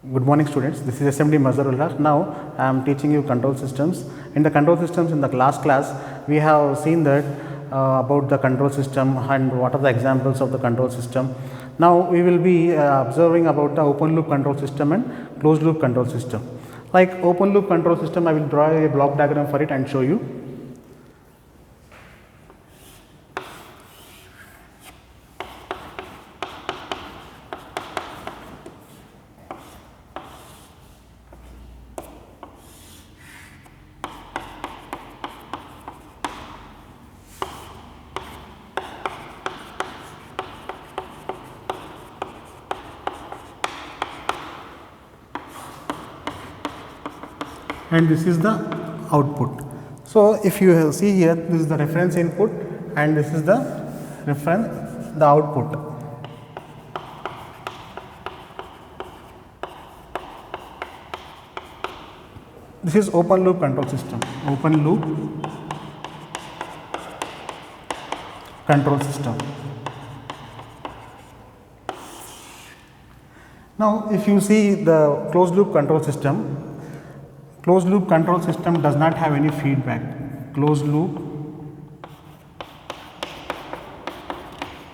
Good morning students, this is SMD Mazharullah. Now I am teaching you control systems. In the control systems in the last class we have seen that about the control system and what are the examples of the control system. Now we will be observing about the open loop control system and closed loop control system. Like open loop control system, I will draw a block diagram for it and show you. And this is the output. So if you see here, this is the reference input and this is the output. This is open loop control system. Open loop control system. Now if you see the closed loop control system, closed loop control system does not have any feedback. Closed loop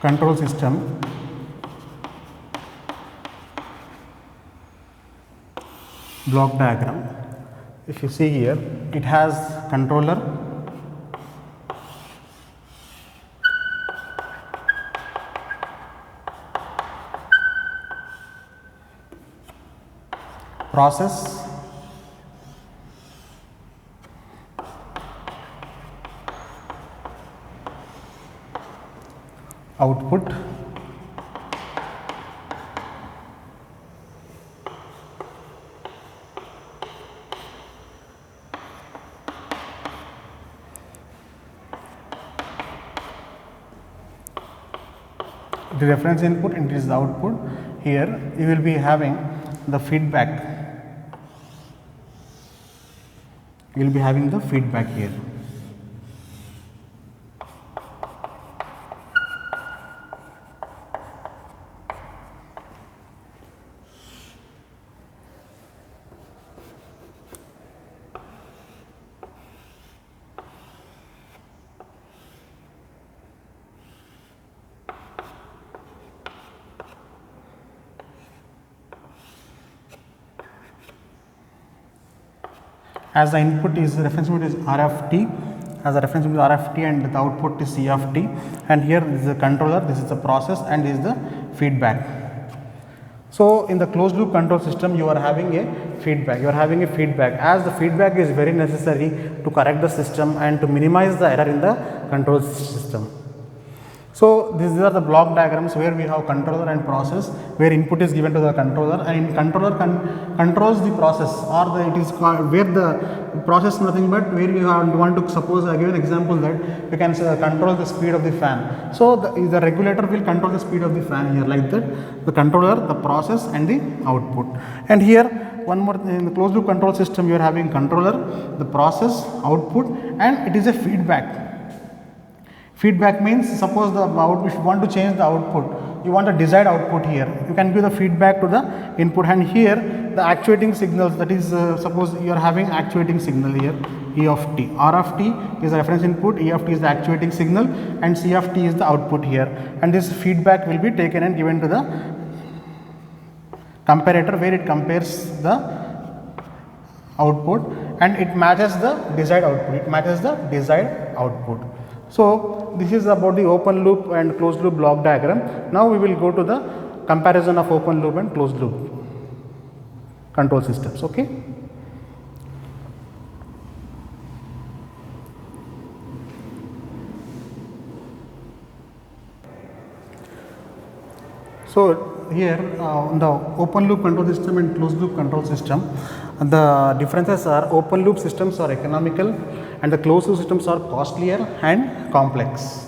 control system block diagram. If you see here, it has controller, process, output, the reference input and it is the output. Here you will be having the feedback. You will be having the feedback here. As the input is reference input is R of t, as the reference input is R of t and the output is C of t, and here this is the controller, this is the process and this is the feedback. So in the closed loop control system you are having a feedback, as the feedback is very necessary to correct the system and to minimize the error in the control system. So these are the block diagrams where we have controller and process, where input is given to the controller and controller controls the process, or it is called where the process nothing but where we want to suppose I give an example that we can control the speed of the fan. So the regulator will control the speed of the fan here like that, the controller, the process and the output. And here one more, in the closed loop control system you are having controller, the process, output, and it is a feedback. Feedback means suppose if you want to change the output, you want a desired output here, you can give the feedback to the input, and here the actuating signals, that is suppose you are having actuating signal here E of t. R of t is the reference input, E of t is the actuating signal and C of t is the output here, and this feedback will be taken and given to the comparator where it compares the output and it matches the desired output. So this is about the open loop and closed loop block diagram. Now we will go to the comparison of open loop and closed loop control systems. Okay. So here in the open loop control system and closed loop control system, the differences are open loop systems are economical and the closed loop systems are costlier and complex.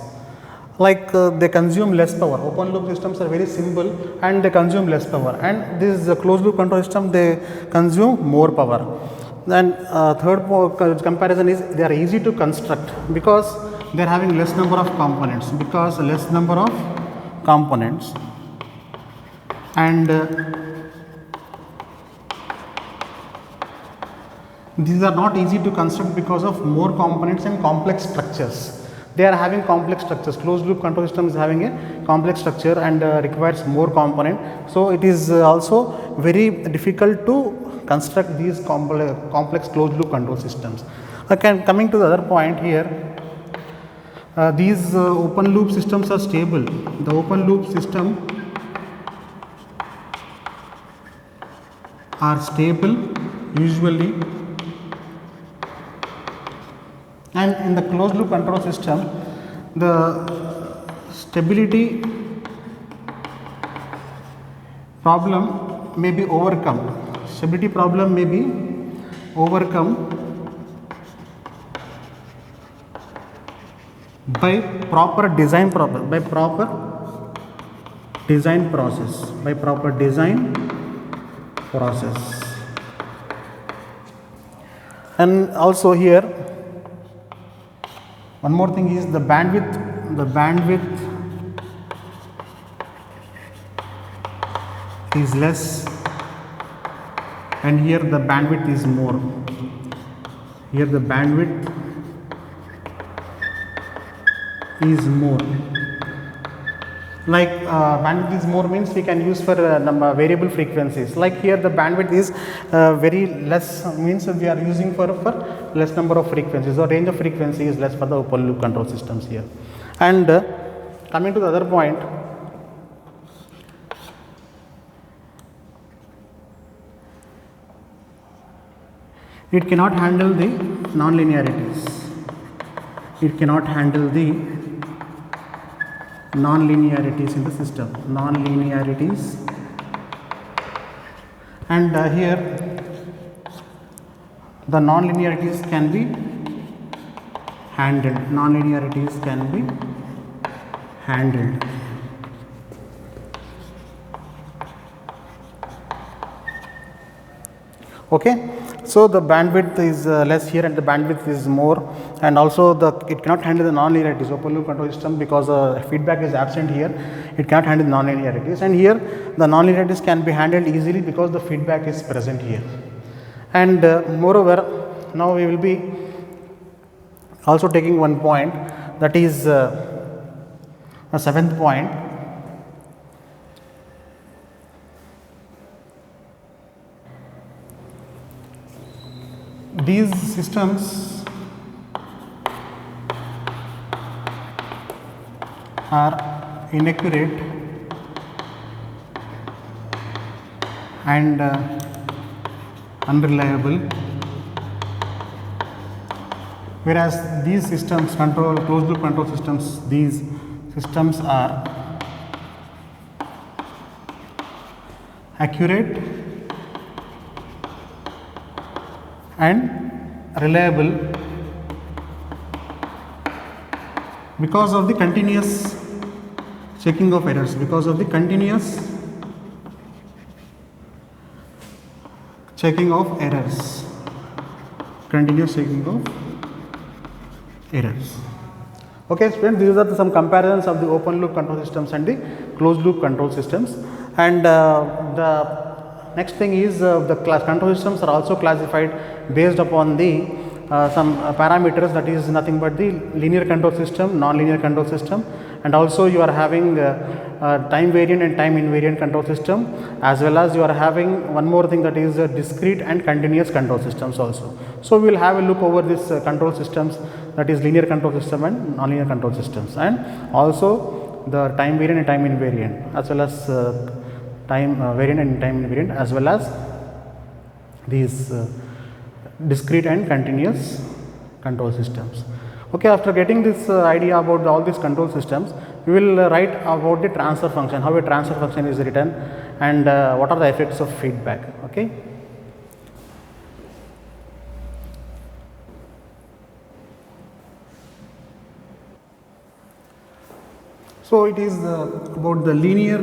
Like they consume less power. Open loop systems are very simple and they consume less power, and this is a closed loop control system, they consume more power. Then third comparison is they are easy to construct because they are having less number of components, and These are not easy to construct because of more components and complex structures. They are having complex structures. Closed loop control system is having a complex structure and requires more component. So it is also very difficult to construct these complex closed loop control systems. Okay, coming to the other point here, these open loop systems are stable. The open loop system are stable usually, and in the closed loop control system the stability problem may be overcome. Stability problem may be overcome by proper design process, by proper design process. And also here one more thing is the bandwidth is less, and here the bandwidth is more. Here the bandwidth is more. Like bandwidth is more means we can use for variable frequencies. Like here the bandwidth is very less, means we are using for less number of frequencies, or range of frequency is less for the open loop control systems here. And coming to the other point, it cannot handle the non-linearities. It cannot handle the non-linearities in the system. Non-linearities, and here the non-linearities can be handled. Non-linearities can be handled. Okay. So the bandwidth is less here and the bandwidth is more, and also it cannot handle the non-linearities. Open loop control system, because feedback is absent here, it cannot handle the non-linearities, and here the non-linearities can be handled easily because the feedback is present here. And moreover, now we will be also taking one point, that is a seventh point. These systems are inaccurate and unreliable, whereas these systems, closed loop control systems, these systems are accurate and reliable because of the continuous checking of errors, because of the continuous checking of errors, continuous checking of errors. Okay, students, these are some comparisons of the open loop control systems and the closed loop control systems. And the next thing is the control systems are also classified based upon the some parameters, that is nothing but the linear control system, non-linear control system, and also you are having time variant and time invariant control system, as well as you are having one more thing, that is discrete and continuous control systems also. So we will have a look over this control systems, that is linear control system and non-linear control systems, and also the time variant and time invariant, as well as time variant and time invariant, as well as these discrete and continuous control systems. Okay, after getting this idea about all these control systems, we will write about the transfer function, how a transfer function is written, and what are the effects of feedback. Okay. So it is about the linear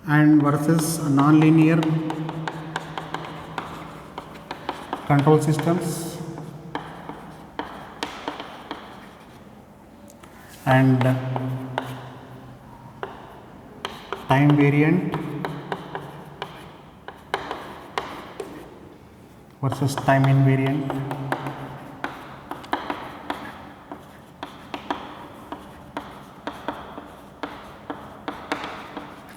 and versus non-linear control systems, and time variant versus time invariant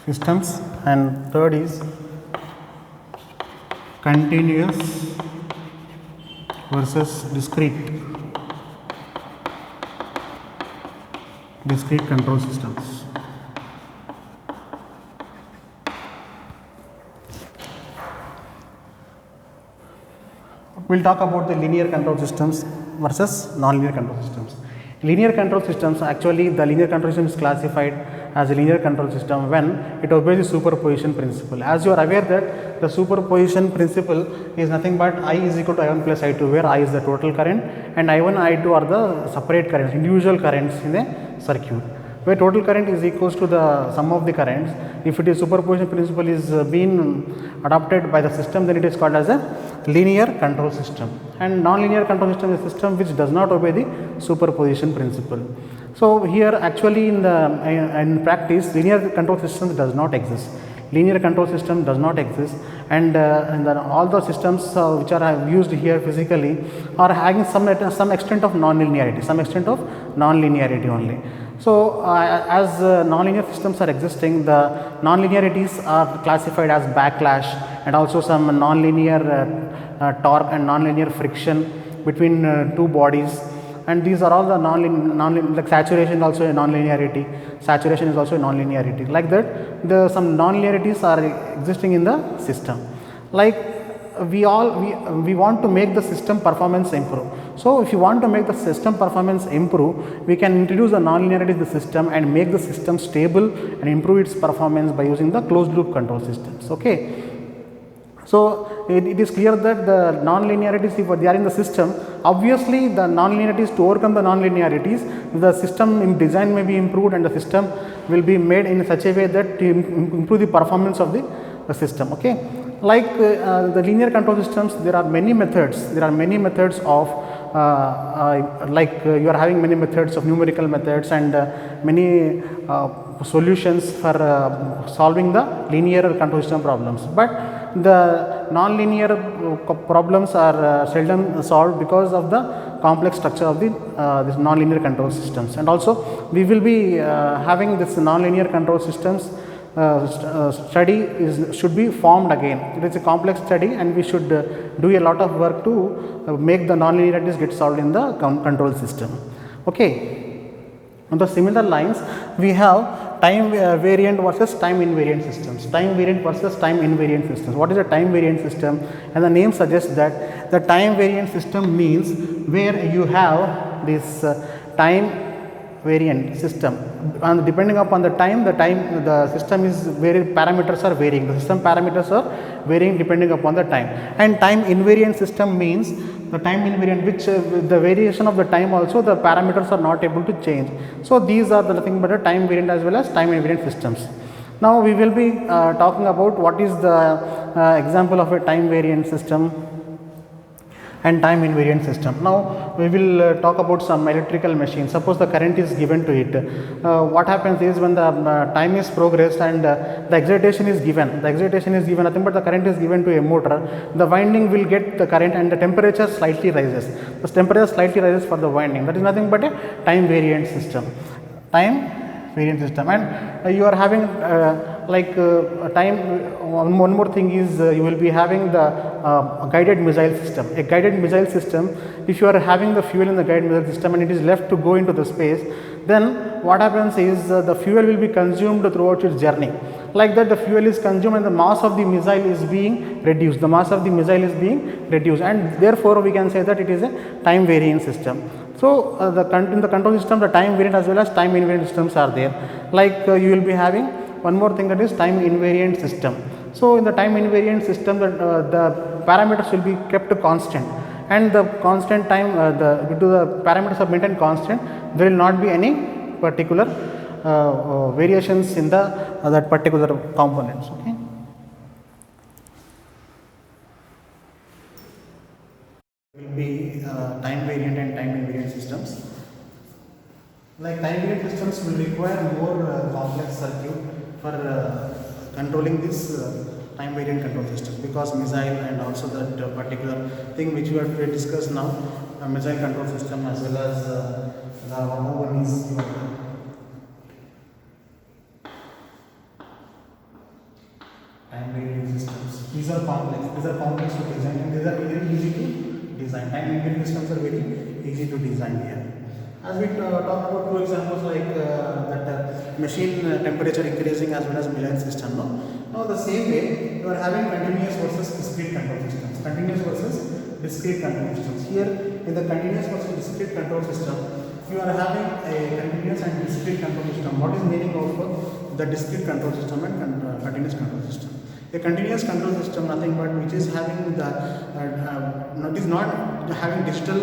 systems, and third is continuous versus discrete control systems. We'll talk about the linear control systems versus non-linear control systems. Linear control systems, actually the linear control system is classified as a linear control system when it obeys the superposition principle. As you are aware that the superposition principle is nothing but I is equal to I1 plus I2, where I is the total current and I1 I2 are the separate currents, individual currents in a circuit, where total current is equals to the sum of the currents. If it is superposition principle is being adopted by the system, then it is called as a linear control system, and non-linear control system is a system which does not obey the superposition principle. So here actually in practice linear control system does not exist. Linear control system does not exist, and all the systems which are used here physically are having some extent of non-linearity, only. So as non-linear systems are existing, the non-linearities are classified as backlash and also some non-linear torque and non-linear friction between two bodies, and these are all the non-linear, like saturation also a non-linearity, saturation is also a non-linearity. Like that, some non-linearities are existing in the system. Like we want to make the system performance improve. So if you want to make the system performance improve, we can introduce the non-linearity in the system and make the system stable and improve its performance by using the closed loop control systems. Okay. So it is clear that the non-linearities, if they are in the system, obviously the non-linearities, to overcome the non-linearities, the system in design may be improved and the system will be made in such a way that to improve the performance of the system. Okay. Like the linear control systems, there are many methods of you are having many methods of numerical methods and many solutions for solving the linear control system problems, but the non-linear problems are seldom solved because of the complex structure of the this non-linear control systems. And also we will be having this non-linear control systems study should be formed again. It is a complex study and we should do a lot of work to make the non-linearities get solved in the control system. Okay. On the similar lines, we have time variant versus time invariant systems. Time variant versus time invariant systems. What is a time variant system? And the name suggests that the time variant system means where you have this time variant system, and depending upon the time the system is parameters are varying. The system parameters are varying depending upon the time. And time invariant system means the time invariant which the variation of the time also the parameters are not able to change. So these are the nothing but a time variant as well as time invariant systems. Now we will be talking about what is the example of a time variant system and time invariant system. Now we will talk about some electrical machine. Suppose the current is given to it. What happens is when the time is progressed and the excitation is given, nothing but the current is given to a motor, the winding will get the current and the temperature slightly rises. The temperature slightly rises for the winding. That is nothing but a time variant system. And you are having one more thing is you will be having the guided missile system. A guided missile system, if you are having the fuel in the guided missile system and it is left to go into the space, then what happens is the fuel will be consumed throughout its journey. Like that, the fuel is consumed and the mass of the missile is being reduced. And therefore we can say that it is a time varying system. So in the control system, the time variant as well as time invariant systems are there. Like you will be having one more thing, that is time invariant system. So in the time invariant system, the parameters will be kept constant, and the constant time the parameters are maintained constant. There will not be any particular variations in that particular components. Okay. Will be time variant and time invariant systems. Like time variant systems will require more complex circuit for controlling this time variant control system, because missile and also that particular thing which we have discussed now, missile control system as well as the one is time variant systems. These are complex. These are complex to design, and these are very easy to design. Time variant systems are very easy to design here. As we talk about two examples like that machine temperature increasing as well as missile system. No? Now the same way you are having continuous versus discrete control systems. Continuous versus discrete control systems. Here in the continuous versus discrete control system, you are having a continuous and discrete control system. What is meaning of the discrete control system and continuous control system? A continuous control system, nothing but which is having the is not having digital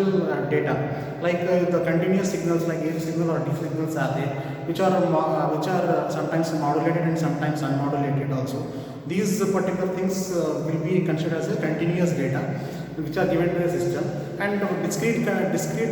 data, like the continuous signals like A signal or D signals are there, which are sometimes modulated and sometimes unmodulated also. These particular things will be considered as a continuous data which are given to the system. And discrete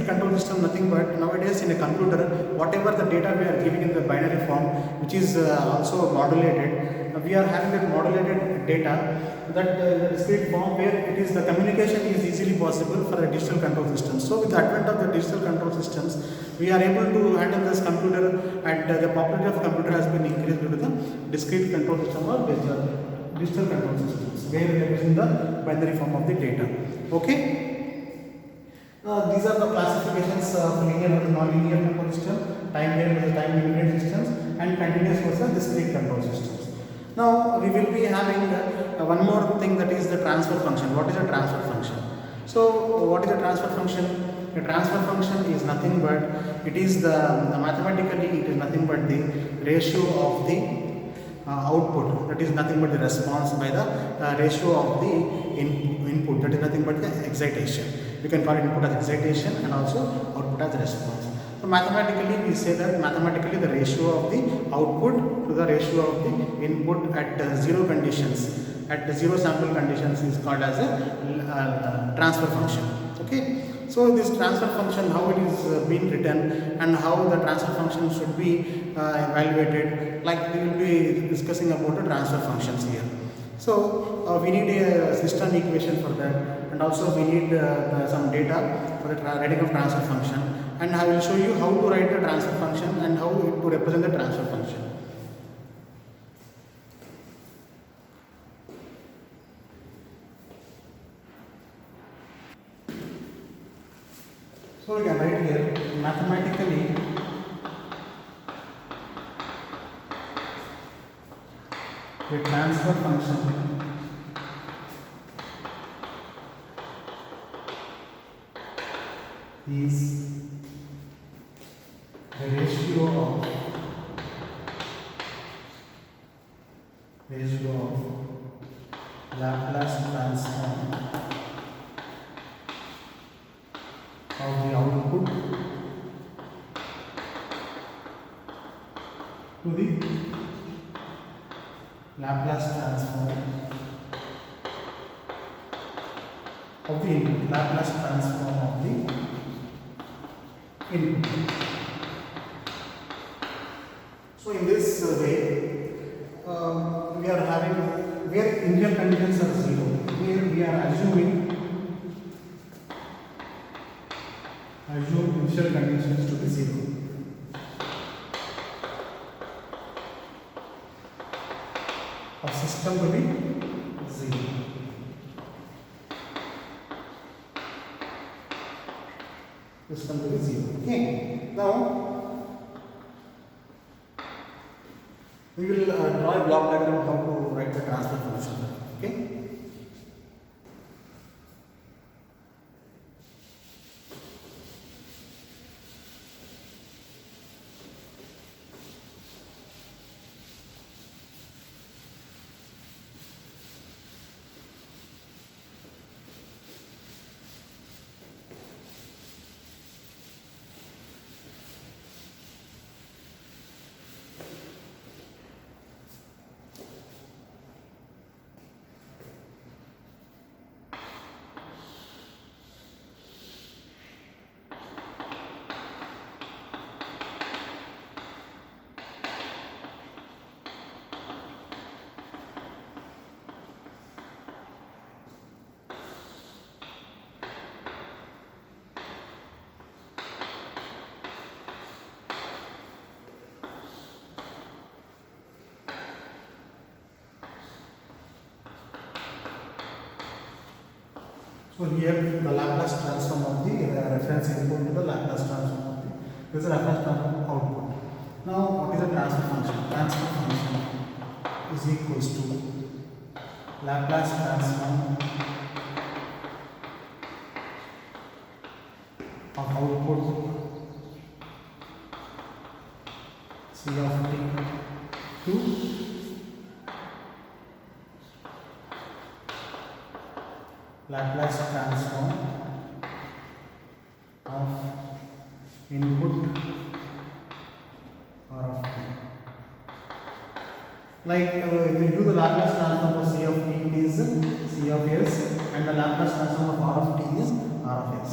control system, nothing but nowadays in a computer, whatever the data we are giving in the binary form, which is also modulated, we are having that modulated data, that discrete form where it is the communication is easily possible for a digital control system. So with the advent of the digital control systems, we are able to handle this computer, and the popularity of computer has been increased due to the discrete control system or digital control systems, where we are using the binary form of the data. Okay. These are the classifications of linear versus non-linear control system, time variant versus time invariant systems, and continuous versus discrete control systems. Now we will be having one more thing, that is the transfer function. What is a transfer function? So what is a transfer function? A transfer function is nothing but it is mathematically it is nothing but the ratio of the output, that is nothing but the response by the ratio of the input, that is nothing but the excitation. We can call it input as excitation and also output as response. So mathematically we say that mathematically the ratio of the output to the ratio of the input at zero conditions, at the zero sample conditions, is called as a transfer function. Okay. So this transfer function, how it is being written and how the transfer function should be evaluated, like we will be discussing about the transfer functions here. So we need a system equation for that, and also we need some data for the writing of transfer function, and I will show you how to write the transfer function and how to represent the transfer function. So we can write here mathematically the transfer function is the ratio of Laplace transform of the output to the Laplace transform of the input, Laplace transform of the input. So in this way, we are having where initial conditions are zero, here we are assuming initial conditions to be zero. Of system to be zero. System to be zero. Okay. Now we will draw a block diagram how to write the transfer function. Okay. So here the Laplace transform of the reference input to the Laplace transform of the this is the Laplace transform output. Now what is the transfer function? Transfer function is equals to Laplace transform of output C of t to Laplace transform of input R of t. Like if you do the Laplace transform of C of t, it is C of s, and the Laplace transform of R of t is R of s.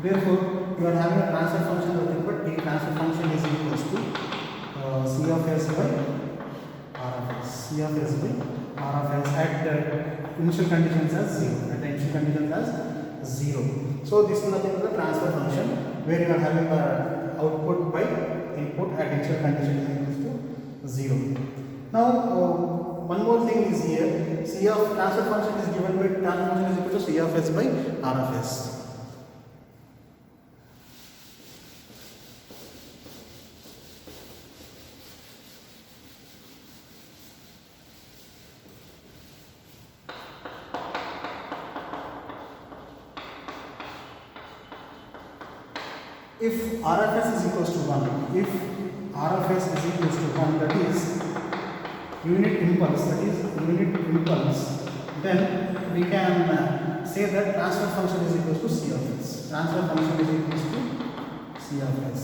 Therefore, you are having a transfer function nothing but t transfer function is equals to C of s by R of s. C of s by R of s at initial conditions as 0. At the initial conditions as 0. So this is nothing but the transfer function where you are having the output by input at initial condition is equals to 0. Now one more thing is here, C of transfer function is given by transfer function is equal to C of s by R of s. If R of s is equals to 1, if R of s is equals to 1, that is unit impulse, then we can say that transfer function is equals to C of s. Transfer function is equals to C of s.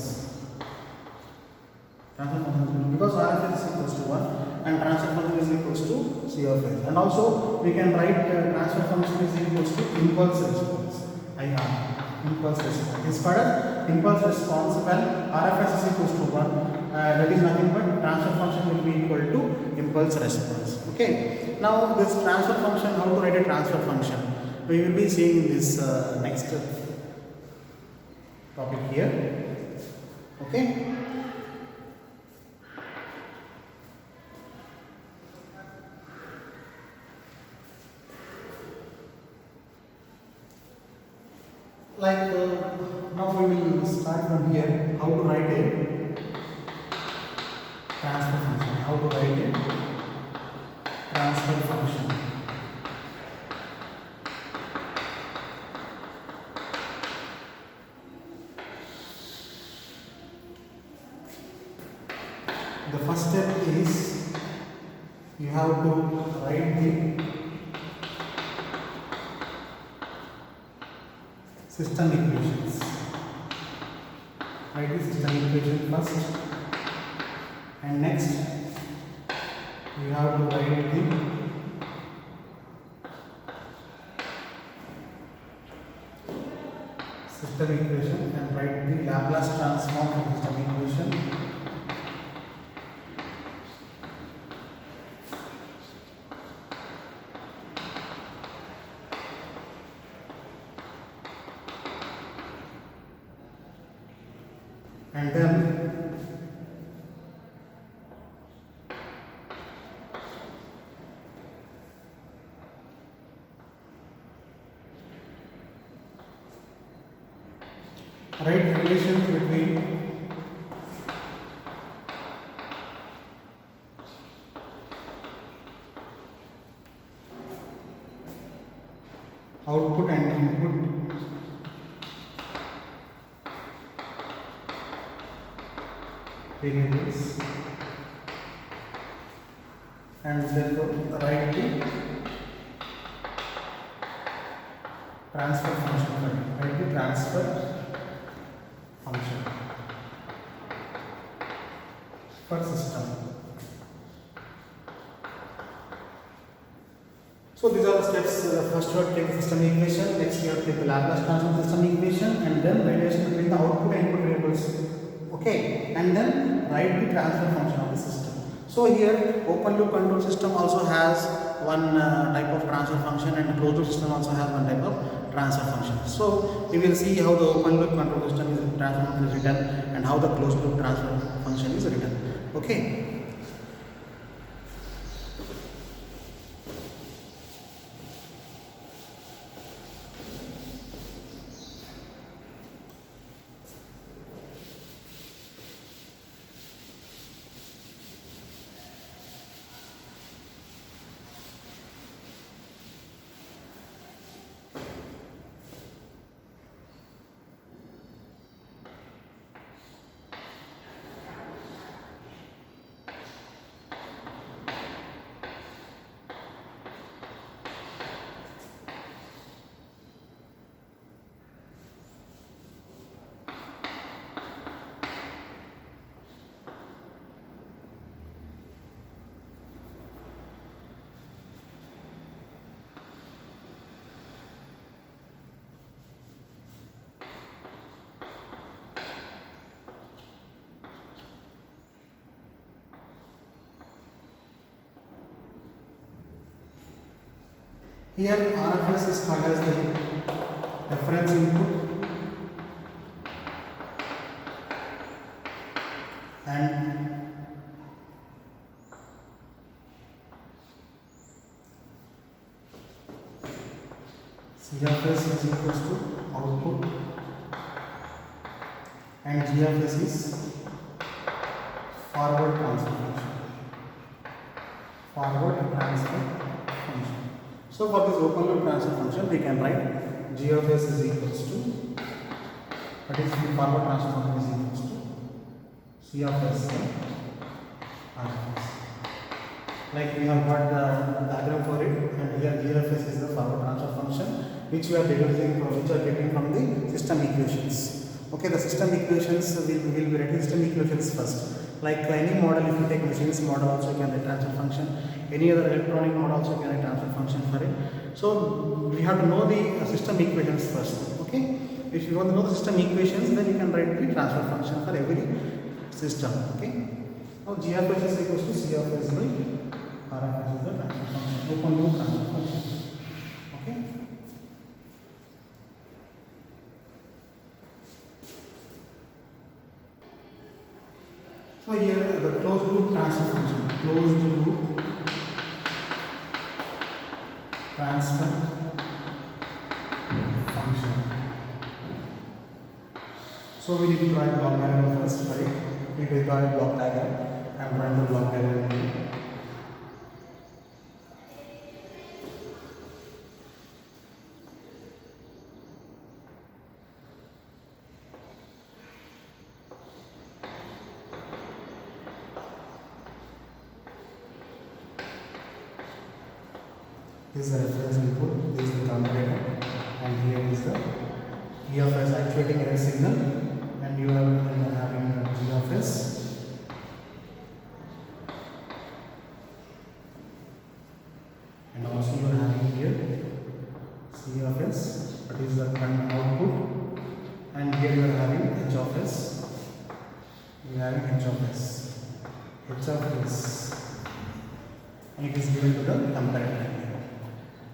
Transfer function because R of s is equals to 1 and transfer function is equals to C of s. And also we can write transfer function is equals to impulse response, IR. Impulse response. This called as impulse response when RFS is equals to 1, that is nothing but transfer function will be equal to impulse response. Okay. Now this transfer function, how to write a transfer function? We will be seeing in this next topic here. Okay. Like now we will start from here how to write a transfer function. How to write a transfer function. The first step is you have to write the system equations. Write the system equation first, and next you have to write the system equation and write the Laplace transform of the system equation. And then write relations between output and input variables, and therefore write the transfer function. Write the transfer function for system. So these are the steps. First you have to take the system equation, next you have to take the Laplace transform system equation, and then relation between the output and input variables. Okay, and then write the transfer function of the system. So here open loop control system also has one type of transfer function, and closed loop system also has one type of transfer function. So we will see how the open loop control system is transfer function is written and how the closed loop transfer function is written. Okay. Here RFS is called as the reference input and CFS is equals to output and GFS is forward transfer function. So for this open loop transfer function, we can write GFS is equals to, that is the forward transfer function is equals to CFS RFS. Like we have got the diagram for it, and here GFS is the forward transfer function, which we are deducing from, which are getting from the system equations. Okay, the system equations will be writing system equations first. Like any model, if you take machines model, also you can write transfer function. Any other electronic model also you can write transfer function for it. So we have to know the system equations first. Okay, if you want to know the system equations, then you can write the transfer function for every system. Okay, now GFS is equals to CFS by RFS is the transfer function, open loop transfer function. Okay. So here the closed loop transfer function, closed loop transfer function. So we need to draw a block diagram first, right? We will draw a block diagram. I am drawing the block diagram here. This is the reference input, this is the commutator, and here is the E of S actuating error signal, and you are having G of S, and also you are having here C of S, that is the output, and here you are having H of S, you are having H of S, and it is given to the comparator.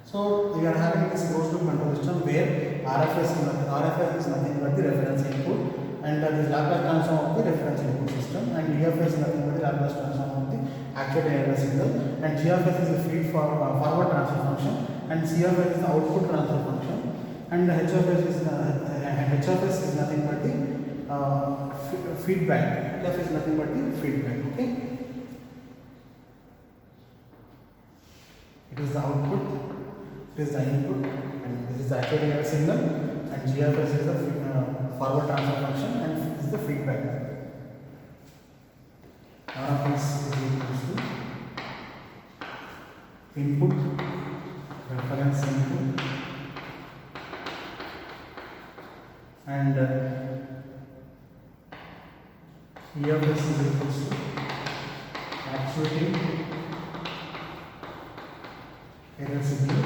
So we are having this closed loop control system where RFS is nothing but the reference input, and this Laplace transform of the reference input system, and DFS is nothing but the Laplace transform of the actuated error signal, and GFS is the feed for forward transfer function, and CFS is the output transfer function, and the HFS is nothing but the feedback. HFS is nothing but the feedback. Okay, it is the output. This is the input, and this is the actuating error signal, and GFS is the forward transfer function, and this is the feedback. RFS is equals to input, reference input, and EFS is equals to actuating error signal,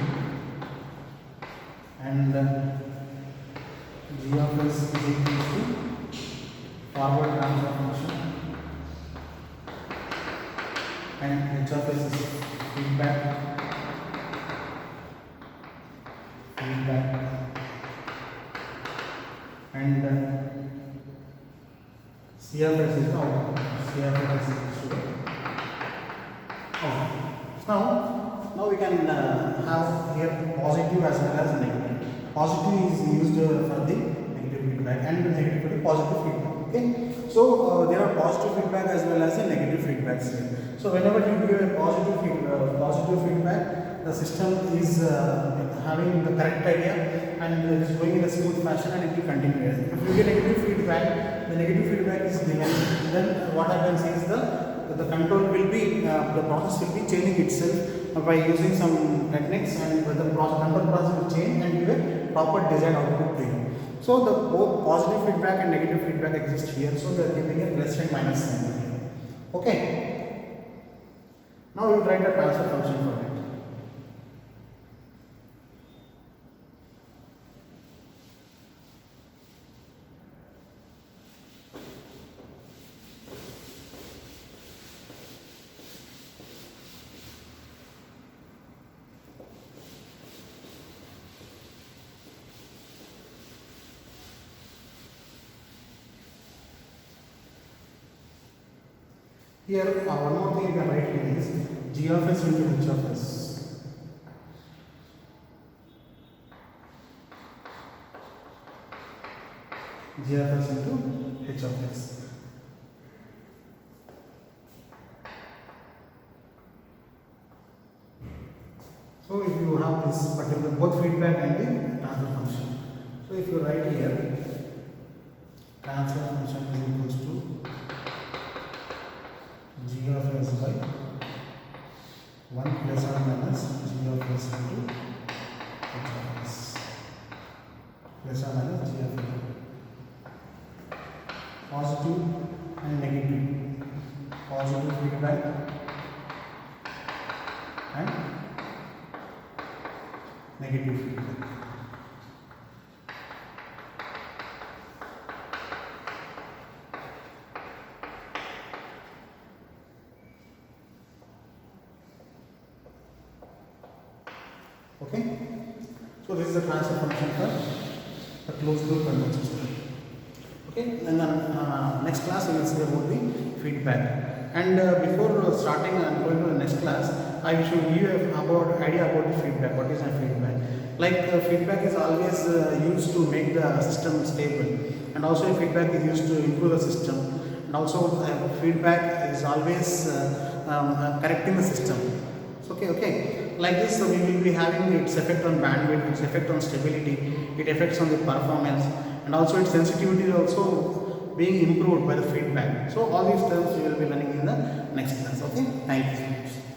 and G of S is equals to forward transfer function, and H of S is feedback, and C of S is the output. C of S is equals to the output. Now we can have here positive as well as negative. Positive is used for the negative feedback, and negative for the positive feedback. Okay, so there are positive feedback as well as the negative feedbacks here. So whenever you give a positive feedback, the system is having the correct idea and it is going in a smooth fashion, and it will continue. If you get negative feedback, the negative feedback is given, then what happens is the control will be the process will be changing itself by using some techniques, and the control process will change and give a proper design output to you. So the both positive feedback and negative feedback exist here. So we are giving a plus and minus sign here. Okay. Now we will write a transfer function for it. Here one more thing you can write here is g of s into h of s. G of s into h of s. So if you have this particular both feedback and the transfer function. So if you write here transfer function is equals to g of s by 1 plus or minus g of s into h of s plus or minus g of s. Positive and negative. Positive feedback and negative feedback. Okay, so this is the transfer function for the closed loop control system. Okay, and then next class we will see about the feedback. And before starting and going to the next class, I should give you about idea about the feedback. What is my feedback? Like feedback is always used to make the system stable, and also feedback is used to improve the system, and also feedback is always correcting the system. So, okay. Like this, we will be having its effect on bandwidth, its effect on stability, it affects on the performance, and also its sensitivity is also being improved by the feedback. So all these terms we will be learning in the next class. Okay, thank you so much.